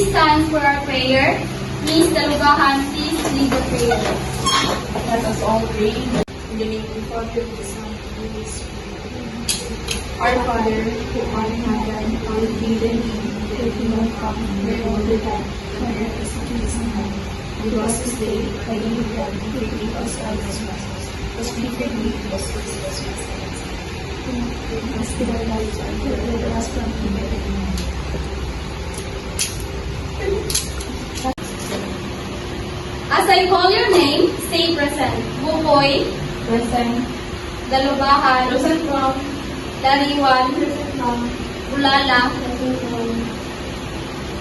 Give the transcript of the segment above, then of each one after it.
stand for our prayer. Miss Dalugahan, please lead the prayer. Let us all pray in the name of the Father, the Son, and the Holy Spirit. Our Father, who art in heaven, hallowed be thy name. Thy kingdom come, thy will be done, on earth as it is in heaven. Give us this day our daily bread, and forgive us our trespasses, as we forgive those who trespass against us. Do not bring us to thy light, and deliver us from evil. As I call your name, say present. Bukoy, Present. Dalugahan, Present from. Dariwan, Present from. Bulala, Present from.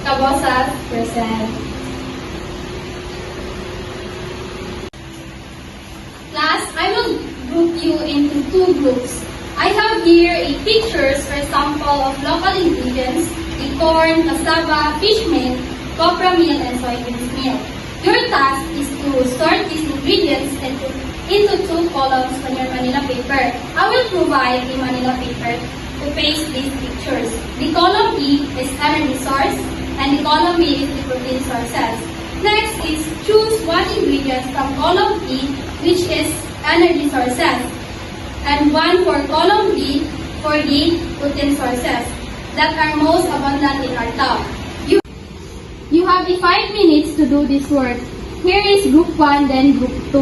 Kabosas. Present. Class, I will group you into two groups. I have here a pictures, for example, of local ingredients, the corn, cassava, fish meal, copra meal, and soybeans meal. Your task is to sort these ingredients into two columns on your Manila paper. I will provide a Manila paper to paste these pictures. The column E is energy source, and the column B is the protein sources. Next is choose one ingredient from column E, which is energy sources, and one for column B for the protein sources that are most abundant in our town. You have the 5 minutes to do this work. Here is group 1, then group 2.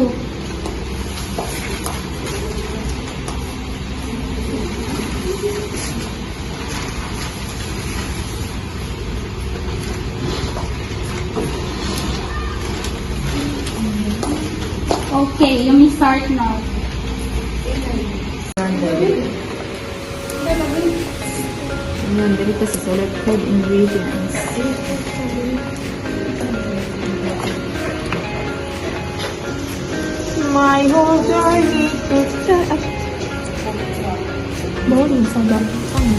Okay, you may start now. Nandito sa selected ingredients. My whole journey to boring sa bagong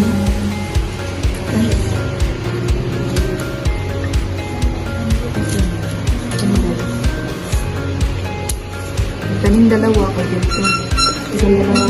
kaning dalawa ko dito. Isang dalawa.